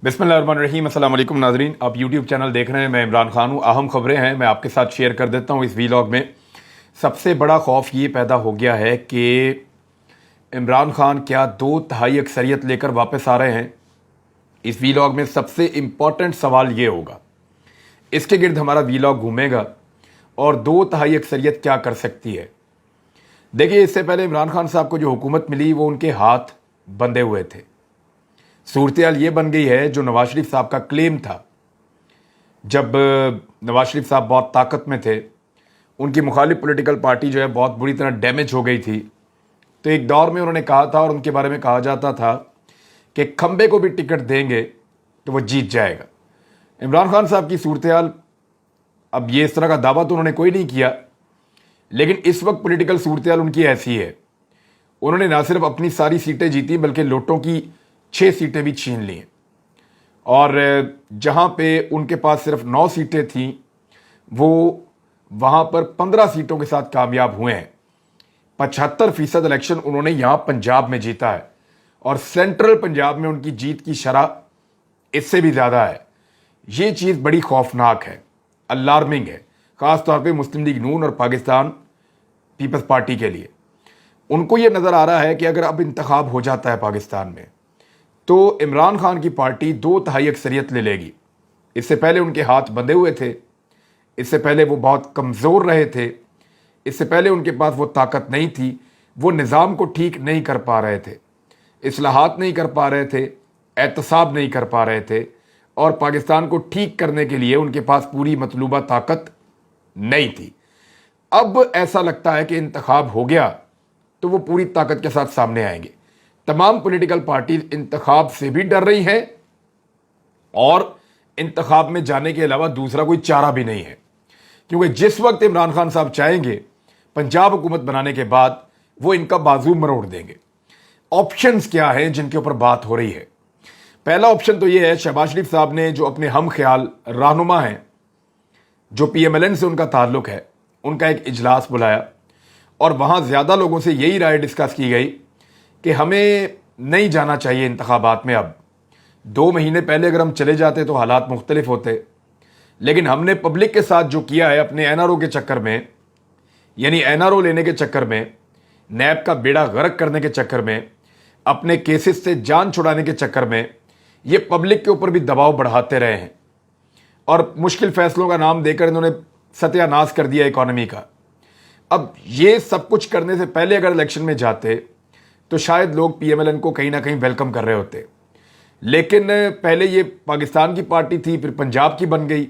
बिस्मिल्लाहिर्रहमानिर्रहीम। अस्सलाम वालेकुम नाजरीन, आप यूट्यूब चैनल देख रहे हैं। मैं इमरान खान हूँ। अहम खबरें हैं, मैं आपके साथ शेयर कर देता हूँ इस वीलॉग में। सबसे बड़ा खौफ ये पैदा हो गया है कि इमरान खान क्या 2/3 अक्सरियत लेकर वापस आ रहे हैं। इस वीलॉग में सबसे इम्पॉर्टेंट सवाल ये होगा, इसके गिर्द हमारा वीलॉग घूमेगा और 2/3 अक्सरियत क्या कर सकती है। देखिए, इससे पहले इमरान खान साहब को जो हुकूमत मिली वो उनके हाथ बंधे हुए थे। सूरत ये बन गई है जो नवाज शरीफ साहब का क्लेम था। जब नवाज शरीफ साहब बहुत ताकत में थे, उनकी मुखालिफ पॉलिटिकल पार्टी जो है बहुत बुरी तरह डैमेज हो गई थी, तो एक दौर में उन्होंने कहा था और उनके बारे में कहा जाता था कि खंबे को भी टिकट देंगे तो वो जीत जाएगा। इमरान खान साहब की सूरत हाल, अब ये इस तरह का दावा तो उन्होंने कोई नहीं किया, लेकिन इस वक्त पॉलिटिकल सूरत हाल उनकी ऐसी है। उन्होंने ना सिर्फ अपनी सारी सीटें जीती बल्कि लोटों की 6 सीटें भी छीन ली। और जहां पे उनके पास सिर्फ 9 सीटें थीं, वो वहां पर 15 सीटों के साथ कामयाब हुए हैं। 75% इलेक्शन उन्होंने यहां पंजाब में जीता है और सेंट्रल पंजाब में उनकी जीत की शरह इससे भी ज़्यादा है। ये चीज़ बड़ी खौफनाक है, अलार्मिंग है, ख़ास तौर पे मुस्लिम लीग नून और पाकिस्तान पीपल्स पार्टी के लिए। उनको ये नज़र आ रहा है कि अगर अब इंतखाब हो जाता है पाकिस्तान में तो इमरान खान की पार्टी 2/3 अक्सरियत ले लेगी। इससे पहले उनके हाथ बंधे हुए थे, इससे पहले वो बहुत कमज़ोर रहे थे, इससे पहले उनके पास वो ताकत नहीं थी, वो निज़ाम को ठीक नहीं कर पा रहे थे, इस्लाहात नहीं कर पा रहे थे, एहतसाब नहीं कर पा रहे थे, और पाकिस्तान को ठीक करने के लिए उनके पास पूरी मतलूबा ताकत नहीं थी। अब ऐसा लगता है कि इंतखाब हो गया तो वो पूरी ताकत के साथ सामने आएंगे। तमाम पॉलिटिकल पार्टीज इंतखाब से भी डर रही हैं और इंतखाब में जाने के अलावा दूसरा कोई चारा भी नहीं है, क्योंकि जिस वक्त इमरान खान साहब चाहेंगे पंजाब हुकूमत बनाने के बाद वो इनका बाजू मरोड़ देंगे। ऑप्शंस क्या हैं जिनके ऊपर बात हो रही है? पहला ऑप्शन तो ये है, शहबाज शरीफ साहब ने जो अपने हम ख्याल रहनुमा हैं, जो PMLN से उनका ताल्लुक है, उनका एक इजलास बुलाया और वहां ज्यादा लोगों से यही राय डिस्कस की गई कि हमें नहीं जाना चाहिए इंतखाबात में। अब 2 महीने पहले अगर हम चले जाते तो हालात मुख्तलिफ होते, लेकिन हमने पब्लिक के साथ जो किया है अपने NRO के चक्कर में, यानी NRO लेने के चक्कर में, नैब का बेड़ा गर्क करने के चक्कर में, अपने केसेस से जान छुड़ाने के चक्कर में, ये पब्लिक के ऊपर भी दबाव बढ़ाते रहे हैं और मुश्किल फैसलों का नाम देकर इन्होंने सत्यानाश कर दिया इकॉनमी का। अब ये सब कुछ करने से पहले अगर इलेक्शन में जाते तो शायद लोग PMLN को कहीं ना कहीं वेलकम कर रहे होते, लेकिन पहले ये पाकिस्तान की पार्टी थी, फिर पंजाब की बन गई,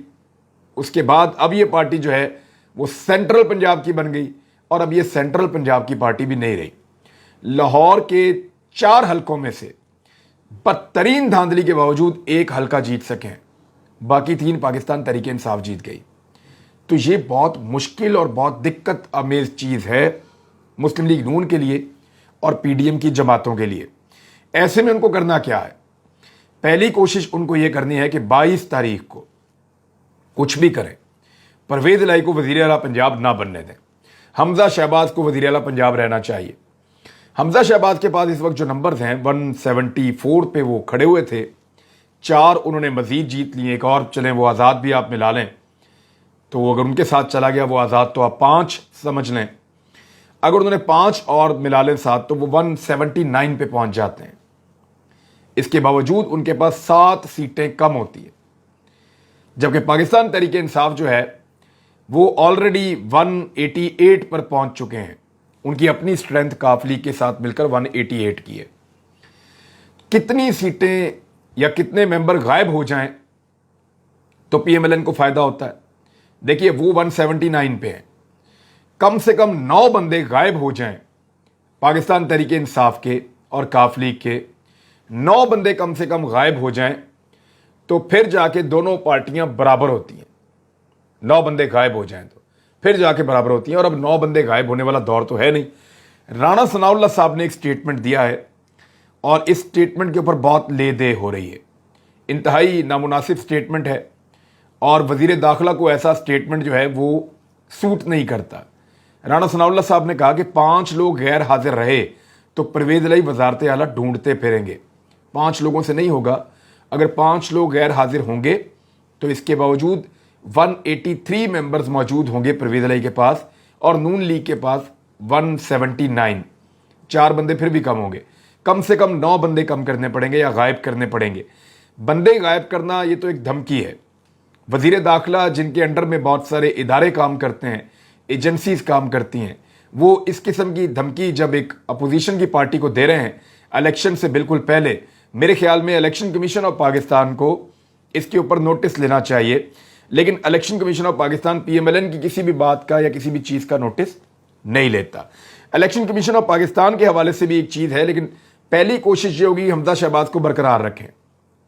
उसके बाद अब ये पार्टी जो है वो सेंट्रल पंजाब की बन गई और अब ये सेंट्रल पंजाब की पार्टी भी नहीं रही। लाहौर के 4 हलकों में से बदतरीन धांधली के बावजूद 1 हलका जीत सकें, बाकी 3 पाकिस्तान तहरीक इंसाफ जीत गई। तो ये बहुत मुश्किल और बहुत दिक्कत आमेज चीज़ है मुस्लिम लीग नून के लिए और PDM की जमातों के लिए। ऐसे में उनको करना क्या है? पहली कोशिश उनको यह करनी है कि 22 तारीख को कुछ भी करें, परवेज इलाही को वज़ीर आला पंजाब ना बनने दें, हमजा शहबाज को वज़ीर आला पंजाब रहना चाहिए। हमजा शहबाज के पास इस वक्त जो नंबर्स हैं 174 पे वो खड़े हुए थे, 4 उन्होंने मजीद जीत लिए, एक और चलें वो आज़ाद भी आप मिला लें, तो अगर उनके साथ चला गया वो आज़ाद तो आप 5 समझ लें, अगर उन्होंने 5 और मिला लें साथ तो वो 179 पे पहुंच जाते हैं। इसके बावजूद उनके पास 7 सीटें कम होती है, जबकि पाकिस्तान तहरीक इंसाफ जो है वो ऑलरेडी 188 पर पहुंच चुके हैं। उनकी अपनी स्ट्रेंथ काफली के साथ मिलकर 188 की है। कितनी सीटें या कितने मेंबर गायब हो जाएं तो PMLN को फायदा होता है? देखिए, वो 179 पे है, कम से कम 9 बंदे गायब हो जाएं पाकिस्तान तहरीक इंसाफ के और काफली के, 9 बंदे कम से कम गायब हो जाएं तो फिर जाके दोनों पार्टियां बराबर होती हैं। 9 बंदे गायब हो जाएं तो फिर जाके बराबर होती हैं, और अब 9 बंदे गायब होने वाला दौर तो है नहीं। राणा सनाउल्लाह साहब ने एक स्टेटमेंट दिया है और इस स्टेटमेंट के ऊपर बहुत ले दे हो रही है। इंतहाई नामुनासिब स्टेटमेंट है और वजीर दाखिला को ऐसा स्टेटमेंट जो है वो सूट नहीं करता। राणा सनाउल्लाह साहब ने कहा कि 5 लोग गैर हाजिर रहे तो परवेज इलाही वजारत आला ढूंढते फिरेंगे। 5 लोगों से नहीं होगा, اگر 5 لوگ غیر حاضر ہوں گے تو اس کے باوجود 183 ممبرز موجود ہوں گے پرویز الہی کے پاس اور نون لیگ کے پاس 179. 4 بندے پھر بھی کم ہوں گے. کم سے کم 9 بندے کم کرنے پڑیں گے یا غائب کرنے پڑیں گے. بندے غائب کرنا یہ تو ایک دھمکی ہے. وزیر داخلہ جن کے انڈر میں بہت سارے ادارے کام کرتے ہیں, ایجنسیز کام کرتی ہیں, وہ اس قسم کی دھمکی جب ایک اپوزیشن کی پارٹی کو دے رہے ہیں الیکشن سے بالکل پہلے, میرے خیال میں الیکشن کمیشن آف پاکستان کو اس کے اوپر نوٹس لینا چاہیے. لیکن election commission of Pakistan P M L N کی کسی بھی بات کا یا کسی بھی چیز کا نوٹس نہیں لیتا. الیکشن کمیشن آف پاکستان کے حوالے سے بھی ایک چیز ہے, لیکن پہلی کوشش یہ ہوگی حمزہ شہباز کو برقرار رکھیں.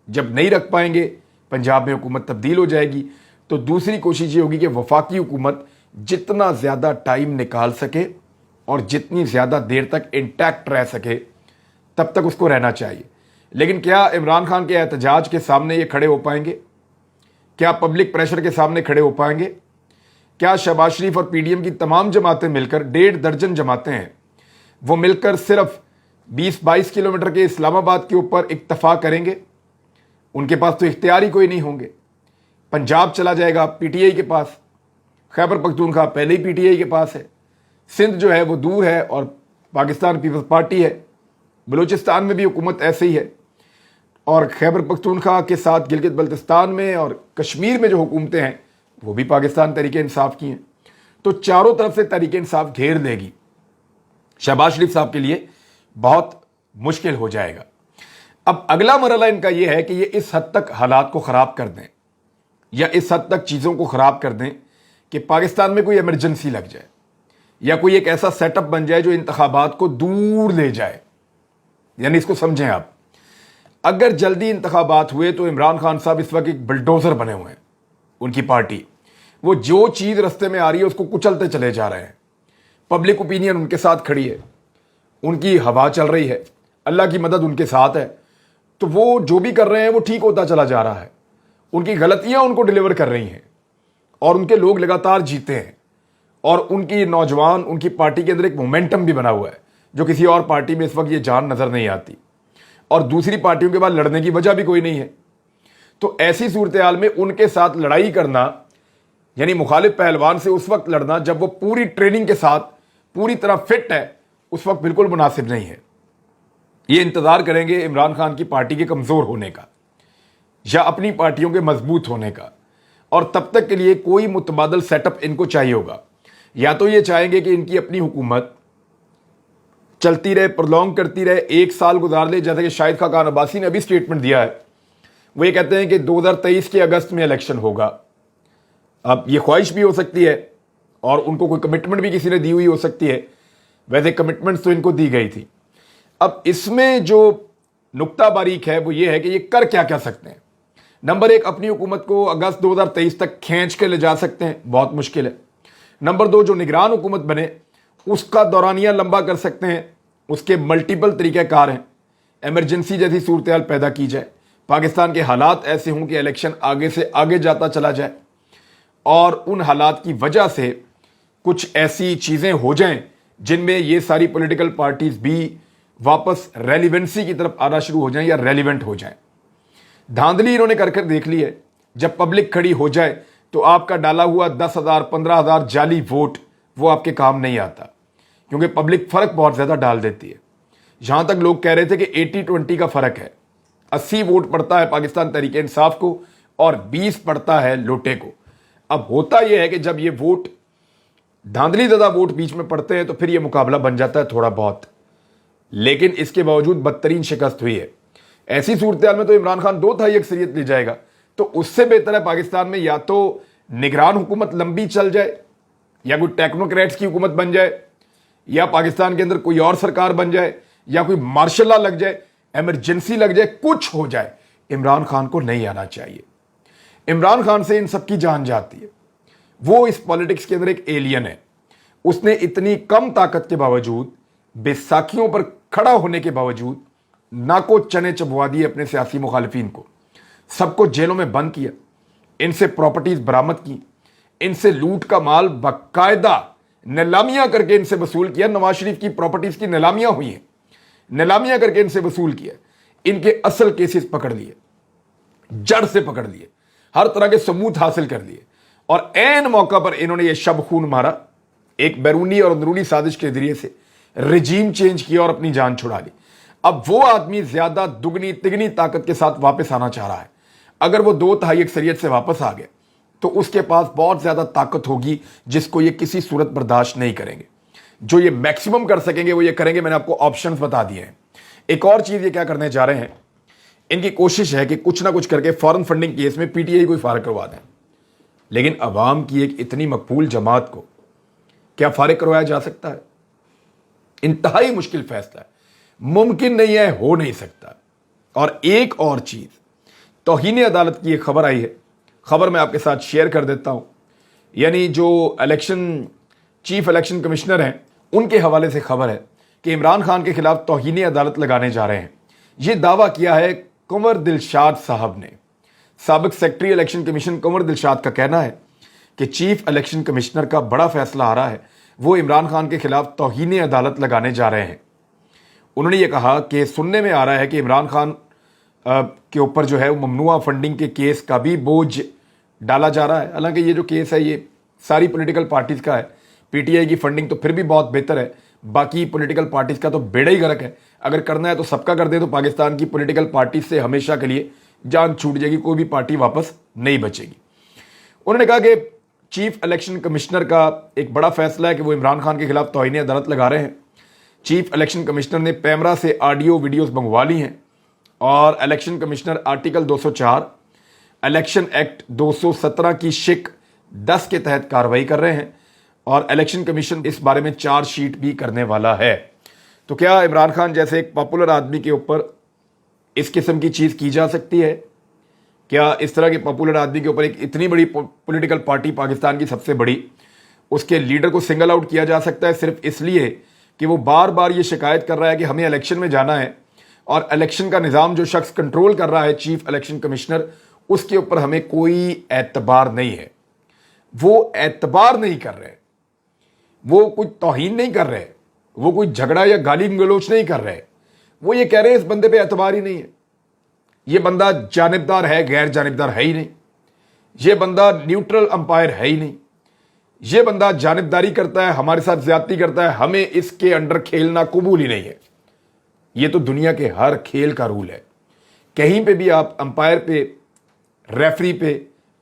جب نہیں رکھ پائیں گے, پنجاب میں حکومت تبدیل ہو جائے گی, تو دوسری کوشش یہ ہوگی کہ وفاقی حکومت جتنا زیادہ ٹائم نکال سکے اور جتنی زیادہ دیر تک انٹیکٹ رہ سکے تب تک اس کو رہنا چاہیے. لیکن کیا عمران خان کے احتجاج کے سامنے یہ کھڑے ہو پائیں گے؟ کیا پبلک پریشر کے سامنے کھڑے ہو پائیں گے؟ کیا شہباز شریف اور پی ڈی ایم کی تمام جماعتیں مل کر 1.5 درجن جماعتیں ہیں, وہ مل کر صرف 20-22 کلومیٹر کے اسلام آباد کے اوپر اکتفا کریں گے؟ ان کے پاس تو اختیار ہی کوئی نہیں ہوں گے. پنجاب چلا جائے گا پی ٹی آئی کے پاس, خیبر پختونخوا پہلے ہی پی ٹی آئی کے پاس ہے, سندھ جو ہے وہ دور ہے اور پاکستان پیپلز پارٹی ہے, بلوچستان میں بھی حکومت ایسے ہی ہے, اور خیبر پختونخوا کے ساتھ گلگت بلتستان میں اور کشمیر میں جو حکومتیں ہیں وہ بھی پاکستان تحریک انصاف کی ہیں. تو چاروں طرف سے تحریک انصاف گھیر لے گی. شہباز شریف صاحب کے لیے بہت مشکل ہو جائے گا. اب اگلا مرحلہ ان کا یہ ہے کہ یہ اس حد تک حالات کو خراب کر دیں یا اس حد تک چیزوں کو خراب کر دیں کہ پاکستان میں کوئی ایمرجنسی لگ جائے یا کوئی ایک ایسا سیٹ اپ بن جائے جو انتخابات کو دور لے جائے. یعنی اس کو سمجھیں آپ, اگر جلدی انتخابات ہوئے تو عمران خان صاحب اس وقت ایک بلڈوزر بنے ہوئے ہیں. ان کی پارٹی وہ جو چیز رستے میں آ رہی ہے اس کو کچلتے چلے جا رہے ہیں. پبلک اوپینین ان کے ساتھ کھڑی ہے, ان کی ہوا چل رہی ہے, اللہ کی مدد ان کے ساتھ ہے, تو وہ جو بھی کر رہے ہیں وہ ٹھیک ہوتا چلا جا رہا ہے. ان کی غلطیاں ان کو ڈیلیور کر رہی ہیں اور ان کے لوگ لگاتار جیتے ہیں, اور ان کی نوجوان, ان کی پارٹی کے اندر ایک مومنٹم بھی بنا ہوا ہے جو کسی اور پارٹی میں اس وقت یہ جان نظر نہیں آتی, اور دوسری پارٹیوں کے بعد لڑنے کی وجہ بھی کوئی نہیں ہے. تو ایسی صورتحال میں ان کے ساتھ لڑائی کرنا, یعنی مخالف پہلوان سے اس وقت لڑنا جب وہ پوری ٹریننگ کے ساتھ پوری طرح فٹ ہے, اس وقت بالکل مناسب نہیں ہے. یہ انتظار کریں گے عمران خان کی پارٹی کے کمزور ہونے کا یا اپنی پارٹیوں کے مضبوط ہونے کا, اور تب تک کے لیے کوئی متبادل سیٹ اپ ان کو چاہیے ہوگا. یا تو یہ چاہیں گے کہ ان کی اپنی حکومت چلتی رہے, پرولونگ کرتی رہے, 1 سال گزار لے, جیسا کہ شاہد خاقان عباسی نے ابھی سٹیٹمنٹ دیا ہے. وہ یہ کہتے ہیں کہ 2023 کے اگست میں الیکشن ہوگا. اب یہ خواہش بھی ہو سکتی ہے اور ان کو کوئی کمٹمنٹ بھی کسی نے دی ہوئی ہو سکتی ہے, ویسے کمٹمنٹس تو ان کو دی گئی تھی. اب اس میں جو نقطہ باریک ہے وہ یہ ہے کہ یہ کر کیا کیا سکتے ہیں. نمبر 1, اپنی حکومت کو اگست 2023 تک کھینچ کے لے جا سکتے ہیں, بہت مشکل ہے. نمبر 2, جو نگران حکومت بنے اس کا دورانیہ لمبا کر سکتے ہیں, اس کے ملٹیپل طریقہ کار ہیں. ایمرجنسی جیسی صورتحال پیدا کی جائے, پاکستان کے حالات ایسے ہوں کہ الیکشن آگے سے آگے جاتا چلا جائے, اور ان حالات کی وجہ سے کچھ ایسی چیزیں ہو جائیں جن میں یہ ساری پولیٹیکل پارٹیز بھی واپس ریلیونسی کی طرف آنا شروع ہو جائیں یا ریلیونٹ ہو جائیں. دھاندلی انہوں نے کر کر دیکھ لی ہے. جب پبلک کھڑی ہو جائے تو آپ کا ڈالا ہوا 10,000 15,000 جعلی ووٹ وہ آپ کے کام نہیں آتا, کیونکہ پبلک فرق بہت زیادہ ڈال دیتی ہے. جہاں تک لوگ کہہ رہے تھے کہ 80-20 کا فرق ہے, 80 ووٹ پڑتا ہے پاکستان تحریک انصاف کو اور 20 پڑتا ہے لوٹے کو. اب ہوتا یہ ہے کہ جب یہ ووٹ دھاندلی زدہ ووٹ بیچ میں پڑتے ہیں تو پھر یہ مقابلہ بن جاتا ہے تھوڑا بہت, لیکن اس کے باوجود بدترین شکست ہوئی ہے. ایسی صورتحال میں تو عمران خان 2/3 اکثریت لے جائے گا, تو اس سے بہتر ہے پاکستان میں یا تو نگران حکومت لمبی چل جائے, یا کوئی ٹیکنوکریٹس کی حکومت بن جائے, یا پاکستان کے اندر کوئی اور سرکار بن جائے, یا کوئی مارشل لا لگ جائے, ایمرجنسی لگ جائے, کچھ ہو جائے. عمران خان کو نہیں آنا چاہیے. عمران خان سے ان سب کی جان جاتی ہے. وہ اس پالیٹکس کے اندر ایک ایلین ہے. اس نے اتنی کم طاقت کے باوجود, بیساکھیوں پر کھڑا ہونے کے باوجود ناکو چنے چبوا دیے اپنے سیاسی مخالفین کو, سب کو جیلوں میں بند کیا, ان سے پراپرٹیز برآمد کی, ان سے لوٹ کا مال باقاعدہ نیلامیاں کر کے ان سے وصول کیا. نواز شریف کی پراپرٹیز کی نیلامیاں ہوئی ہیں, نیلامیاں کر کے ان سے وصول کیا, ان کے اصل کیسز پکڑ لیے. जड़ से पकड़ लिए, हर तरह के सबूत हासिल कर लिए, और ऐन मौका पर इन्होंने ये शब खून मारा, एक बैरूनी और अंदरूनी साजिश के जरिए से रजीम चेंज किया और अपनी जान छुड़ा ली। अब वो आदमी ज्यादा दुगनी तिगनी ताकत के साथ वापस आना चाह रहा है। अगर वो 2/3 अक्सरियत से वापस आ गए तो उसके पास बहुत ज्यादा ताकत होगी जिसको ये किसी सूरत बर्दाश्त नहीं करेंगे। जो ये मैक्सिमम कर सकेंगे वो ये करेंगे। मैंने आपको ऑप्शंस बता दिए हैं। एक और चीज ये क्या करने जा रहे हैं, इनकी कोशिश है कि कुछ ना कुछ करके फॉरेन फंडिंग केस में पीटीआई को फारिग करवा दें। लेकिन अवाम की एक इतनी मकबूल जमात को क्या फारिग करवाया जा सकता है? इंतहाई मुश्किल फैसला है, मुमकिन नहीं है, हो नहीं सकता। और एक और चीज, तौहीन अदालत की एक खबर आई है, खबर मैं आपके साथ शेयर कर देता हूं। यानी जो चीफ इलेक्शन कमिश्नर हैं उनके हवाले से खबर है कि इमरान खान के खिलाफ तौहीन अदालत लगाने जा रहे हैं। यह दावा किया है कुंवर दिलशाद साहब ने। साबिक सेक्रेटरी इलेक्शन कमीशन कुंवर दिलशाद का कहना है कि चीफ इलेक्शन कमिश्नर का बड़ा फैसला आ रहा है, वो इमरान खान के खिलाफ तौहीन अदालत लगाने जा रहे हैं। उन्होंने ये कहा कि सुनने में आ रहा है कि इमरान खान के ऊपर जो है वो ममनुआ फंडिंग के केस का भी बोझ डाला जा रहा है। हालांकि ये जो केस है ये सारी पॉलिटिकल पार्टीज का है। पीटीआई की फंडिंग तो फिर भी बहुत बेहतर है, बाकी पॉलिटिकल पार्टीज का तो बेड़ा ही गर्क है। अगर करना है तो सबका कर दे तो पाकिस्तान की पॉलिटिकल पार्टीज से हमेशा के लिए जान छूट जाएगी, कोई भी पार्टी वापस नहीं बचेगी। उन्होंने कहा कि चीफ इलेक्शन कमिश्नर का एक बड़ा फैसला है कि वो इमरान खान के खिलाफ तौहीन अदालत लगा रहे हैं। चीफ इलेक्शन कमिश्नर ने पैमरा से ऑडियो वीडियोस मंगवा ली हैं और election commissioner article 204 election act 217 की शिक 10 के तहत कार्रवाई कर रहे हैं और इलेक्शन कमीशन इस बारे में चार्जशीट भी करने वाला है। तो क्या इमरान खान जैसे एक पॉपुलर आदमी के ऊपर इस किस्म की चीज की जा सकती है? क्या इस तरह के पॉपुलर आदमी के ऊपर एक इतनी बड़ी पॉलिटिकल पार्टी, पाकिस्तान की सबसे बड़ी, उसके लीडर को सिंगल आउट किया जा सकता है सिर्फ इसलिए कि वो बार बार ये शिकायत कर रहा है कि हमें इलेक्शन में जाना है और इलेक्शन का निज़ाम जो शख्स कंट्रोल कर रहा है, चीफ इलेक्शन कमिश्नर, उसके ऊपर हमें कोई एतबार नहीं है। वो एतबार नहीं कर रहे, वो कोई तौहीन नहीं कर रहे, वो कोई झगड़ा या गाली गलोच नहीं कर रहे। वो ये कह रहे हैं इस बंदे पे एतबार ही नहीं है, ये बंदा जानिबदार है, गैर जानिबदार है ही नहीं, ये बंदा न्यूट्रल अंपायर है ही नहीं, ये बंदा जानिबदारी करता है, हमारे साथ ज्यादती करता है, हमें इसके अंडर खेलना कबूल ही नहीं है। ये तो दुनिया के हर खेल का रूल है। कहीं पे भी आप अंपायर पे, रेफरी पे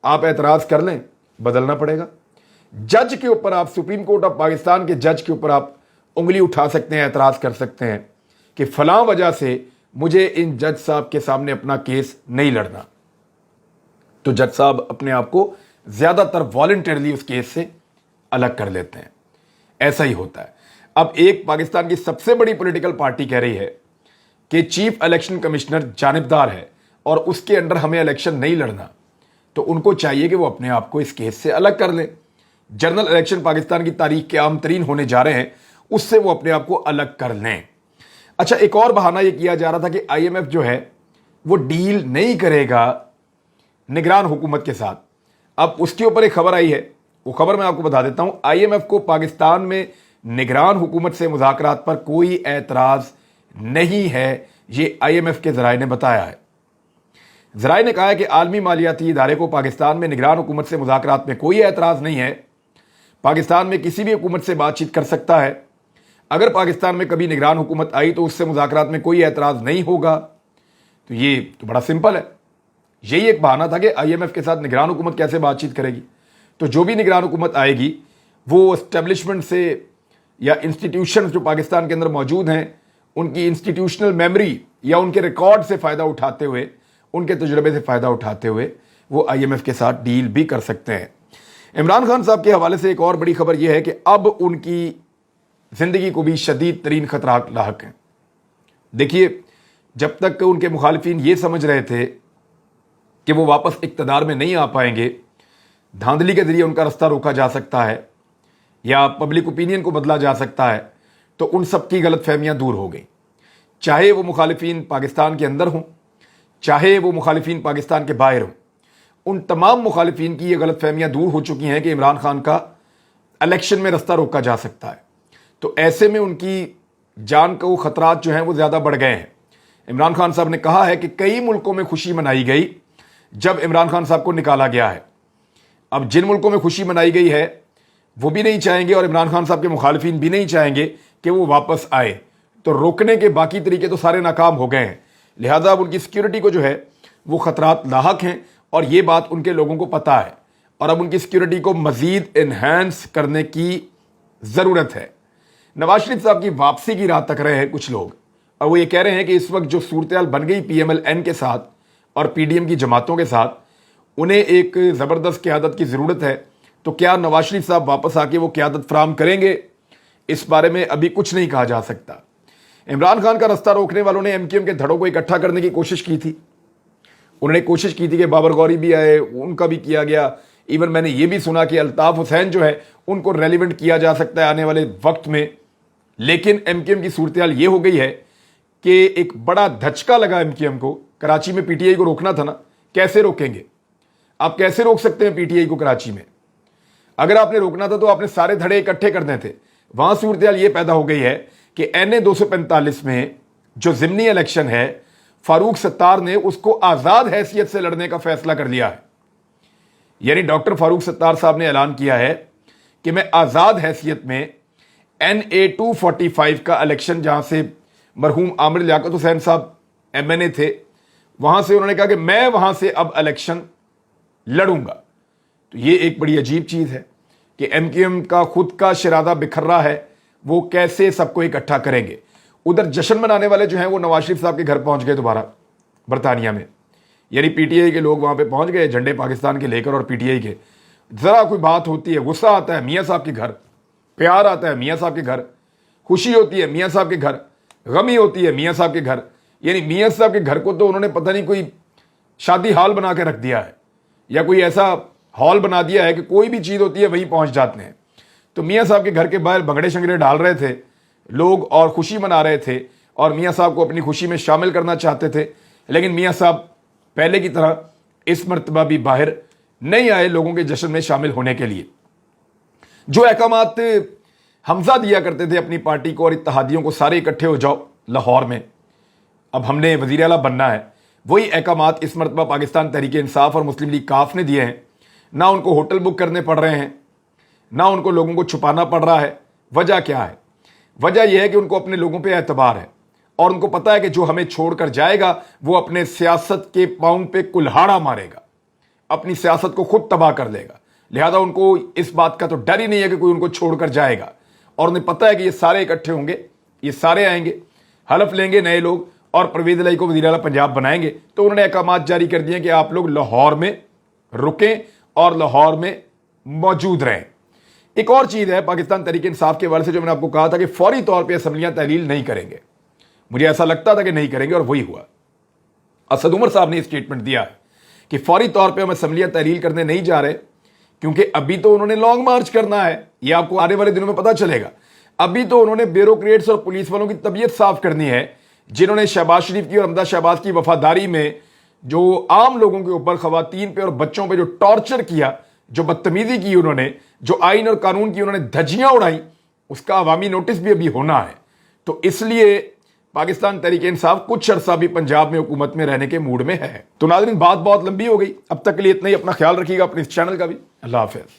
आप एतराज कर लें, बदलना पड़ेगा। जज के ऊपर आप, सुप्रीम कोर्ट ऑफ पाकिस्तान के जज के ऊपर आप उंगली उठा सकते हैं, एतराज कर सकते हैं कि फलां वजह से मुझे इन जज साहब के सामने अपना केस नहीं लड़ना। तो जज साहब अपने आप को ज्यादातर वॉलंटियरली उस केस से अलग कर लेते हैं। ऐसा ही होता है। अब एक पाकिस्तान की सबसे बड़ी पॉलिटिकल पार्टी कह रही है कि चीफ इलेक्शन कमिश्नर जानिबदार है और उसके अंडर हमें इलेक्शन नहीं लड़ना, तो उनको चाहिए कि वो अपने आप को इस केस से अलग कर लें। जनरल इलेक्शन पाकिस्तान की तारीख के आम तरीन होने जा रहे हैं, उससे वो अपने आप को अलग कर लें। अच्छा, एक और बहाना यह किया जा रहा था कि आईएमएफ जो है वो डील नहीं करेगा निगरान हुकूमत के साथ। अब उसके ऊपर एक खबर आई है, वो खबर मैं आपको बता देता हूं। आईएमएफ को पाकिस्तान में निगरान हुकूमत से मुज़ाकरात पर कोई एतराज नहीं है, ये आईएमएफ के जराये ने बताया है। जराये ने कहा है कि आलमी मालियाती इदारे को पाकिस्तान में निगरान हुकूमत से मुज़ाकरात में कोई एतराज नहीं है। पाकिस्तान में किसी भी हुकूमत से बातचीत कर सकता है। अगर पाकिस्तान में कभी निगरान हुकूमत आई तो उससे मुज़ाकरात में कोई एतराज नहीं होगा। तो ये तो बड़ा सिंपल है। यही एक बहाना था कि आईएमएफ के साथ निगरान हुकूमत कैसे बातचीत करेगी। तो जो भी निगरान हुकूमत आएगी वो एस्टेब्लिशमेंट से या इंस्टीट्यूशन जो पाकिस्तान के अंदर मौजूद हैं, उनकी इंस्टीट्यूशनल मेमोरी या उनके रिकॉर्ड से फ़ायदा उठाते हुए, उनके तजुर्बे से फ़ायदा उठाते हुए वो आईएमएफ के साथ डील भी कर सकते हैं। इमरान खान साहब के हवाले से एक और बड़ी खबर यह है कि अब उनकी ज़िंदगी को भी शदीद तरीन खतरात लाहक हैं। देखिए, जब तक उनके मुखालिफिन ये समझ रहे थे कि वो वापस इक़्तिदार में नहीं आ पाएंगे, धांधली के ज़रिए उनका रास्ता रोका जा सकता है या पब्लिक ओपिनियन को बदला जा सकता है, तो उन सब की गलत फहमियाँ दूर हो गई। चाहे वो मुखालिफिन पाकिस्तान के अंदर हों, चाहे वो मुखालिफिन पाकिस्तान के बाहर हों, उन तमाम मुखालिफिन की ये गलत फहमियाँ दूर हो चुकी हैं कि इमरान खान का इलेक्शन में रास्ता रोका जा सकता है। तो ऐसे में उनकी जान को खतरात जो हैं वो ज़्यादा बढ़ गए हैं। इमरान खान साहब ने कहा है कि कई मुल्कों में खुशी मनाई गई جب عمران خان صاحب کو نکالا گیا ہے. اب جن ملکوں میں خوشی منائی گئی ہے وہ بھی نہیں چاہیں گے اور عمران خان صاحب کے مخالفین بھی نہیں چاہیں گے کہ وہ واپس آئے. تو روکنے کے باقی طریقے تو سارے ناکام ہو گئے ہیں. لہذا اب ان کی سیکیورٹی کو جو ہے وہ خطرات لاحق ہیں اور یہ بات ان کے لوگوں کو پتہ ہے اور اب ان کی سیکیورٹی کو مزید انہینس کرنے کی ضرورت ہے. نواز شریف صاحب کی واپسی کی راہ تک رہے ہیں کچھ لوگ اور وہ یہ کہہ رہے ہیں کہ اس وقت جو صورتحال بن گئی پی ایم ایل این کے ساتھ اور پی ڈی ایم کی جماعتوں کے ساتھ انہیں ایک زبردست قیادت کی ضرورت ہے. تو کیا نواز شریف صاحب واپس آ کے وہ قیادت فراہم کریں گے؟ اس بارے میں ابھی کچھ نہیں کہا جا سکتا. عمران خان کا رستہ روکنے والوں نے ایم کیو ایم کے دھڑوں کو اکٹھا کرنے کی کوشش کی تھی. انہوں نے کوشش کی تھی کہ بابر غوری بھی آئے, ان کا بھی کیا گیا. ایون میں نے یہ بھی سنا کہ الطاف حسین جو ہے ان کو ریلیونٹ کیا جا سکتا ہے آنے والے وقت میں. لیکن ایم کیو ایم کی صورتحال یہ ہو گئی ہے کہ ایک بڑا دھچکا لگا ایم کیو ایم کو. کراچی میں پی ٹی آئی کو روکنا تھا نا, کیسے روکیں گے آپ؟ کیسے روک سکتے ہیں پی ٹی آئی کو کراچی میں؟ اگر آپ نے روکنا تھا تو آپ نے سارے دھڑے اکٹھے کرنے تھے. وہاں صورتحال یہ پیدا ہو گئی ہے کہ این اے 245 میں جو ضمنی الیکشن ہے فاروق ستار نے اس کو آزاد حیثیت سے لڑنے کا فیصلہ کر لیا ہے. یعنی ڈاکٹر فاروق ستار صاحب نے اعلان کیا ہے کہ میں آزاد حیثیت میں این اے 245 کا الیکشن, جہاں سے مرحوم عامر لیاقت حسین صاحب ایم این اے تھے, وہاں سے انہوں نے کہا کہ میں وہاں سے اب الیکشن لڑوں گا. تو یہ ایک بڑی عجیب چیز ہے کہ ایم کیو ایم کا خود کا شرادہ بکھر رہا ہے, وہ کیسے سب کو اکٹھا کریں گے؟ ادھر جشن منانے والے جو ہیں وہ نواز شریف صاحب کے گھر پہنچ گئے دوبارہ برطانیہ میں. یعنی پی ٹی آئی کے لوگ وہاں پہ پہنچ گئے جھنڈے پاکستان کے لے کر, اور پی ٹی آئی کے ذرا کوئی بات ہوتی ہے غصہ آتا ہے میاں صاحب کے گھر, پیار آتا ہے میاں صاحب کے گھر, خوشی ہوتی ہے میاں صاحب کے گھر, غمی ہوتی ہے میاں صاحب کے گھر. یعنی میاں صاحب کے گھر کو تو انہوں نے پتہ نہیں کوئی شادی ہال بنا کے رکھ دیا ہے یا کوئی ایسا ہال بنا دیا ہے کہ کوئی بھی چیز ہوتی ہے وہیں پہنچ جاتے ہیں. تو میاں صاحب کے گھر کے باہر بھنگڑے شنگڑے ڈال رہے تھے لوگ اور خوشی منا رہے تھے اور میاں صاحب کو اپنی خوشی میں شامل کرنا چاہتے تھے. لیکن میاں صاحب پہلے کی طرح اس مرتبہ بھی باہر نہیں آئے لوگوں کے جشن میں شامل ہونے کے لیے. جو احکامات حمزہ دیا کرتے تھے اپنی پارٹی کو اور اتحادیوں کو, سارے اکٹھے ہو جاؤ لاہور میں, اب ہم نے وزیر اعلیٰ بننا ہے, وہی احکامات اس مرتبہ پاکستان تحریک انصاف اور مسلم لیگ کاف نے دیے ہیں. نہ ان کو ہوٹل بک کرنے پڑ رہے ہیں, نہ ان کو لوگوں کو چھپانا پڑ رہا ہے. وجہ کیا ہے؟ وجہ یہ ہے کہ ان کو اپنے لوگوں پہ اعتبار ہے اور ان کو پتہ ہے کہ جو ہمیں چھوڑ کر جائے گا وہ اپنے سیاست کے پاؤں پہ کلہاڑا مارے گا, اپنی سیاست کو خود تباہ کر دے گا. لہذا ان کو اس بات کا تو ڈر ہی نہیں ہے کہ کوئی ان کو چھوڑ کر جائے گا, اور انہیں پتہ ہے کہ یہ سارے اکٹھے ہوں گے, یہ سارے آئیں گے, حلف لیں گے نئے لوگ اور پرویز الہی کو وزیر اعلیٰ پنجاب بنائیں گے. تو انہوں نے احکامات جاری کر دیے کہ آپ لوگ لاہور میں رکیں اور لاہور میں موجود رہیں. ایک اور چیز ہے پاکستان تحریک انصاف کے حوالے سے جو میں نے آپ کو کہا تھا کہ فوری طور پہ اسمبلیاں تحلیل نہیں کریں گے. مجھے ایسا لگتا تھا کہ نہیں کریں گے اور وہی ہوا. اسد عمر صاحب نے اسٹیٹمنٹ دیا ہے کہ فوری طور پہ ہم اسمبلیاں تحلیل کرنے نہیں جا رہے کیونکہ ابھی تو انہوں نے لانگ مارچ کرنا ہے. یہ آپ کو آنے والے دنوں میں پتہ چلے گا. ابھی تو انہوں نے بیوروکریٹس اور پولیس والوں کی طبیعت صاف کرنی ہے جنہوں نے شہباز شریف کی اور حمزہ شہباز کی وفاداری میں جو عام لوگوں کے اوپر, خواتین پہ اور بچوں پہ جو ٹارچر کیا, جو بدتمیزی کی انہوں نے, جو آئین اور قانون کی انہوں نے دھجیاں اڑائیں, اس کا عوامی نوٹس بھی ابھی ہونا ہے. تو اس لیے پاکستان تحریک انصاف کچھ عرصہ بھی پنجاب میں حکومت میں رہنے کے موڈ میں ہے. تو ناظرین بات بہت لمبی ہو گئی, اب تک کے لیے اتنا ہی. اپنا خیال رکھیے گا, اپنے اس چینل کا بھی. اللہ حافظ.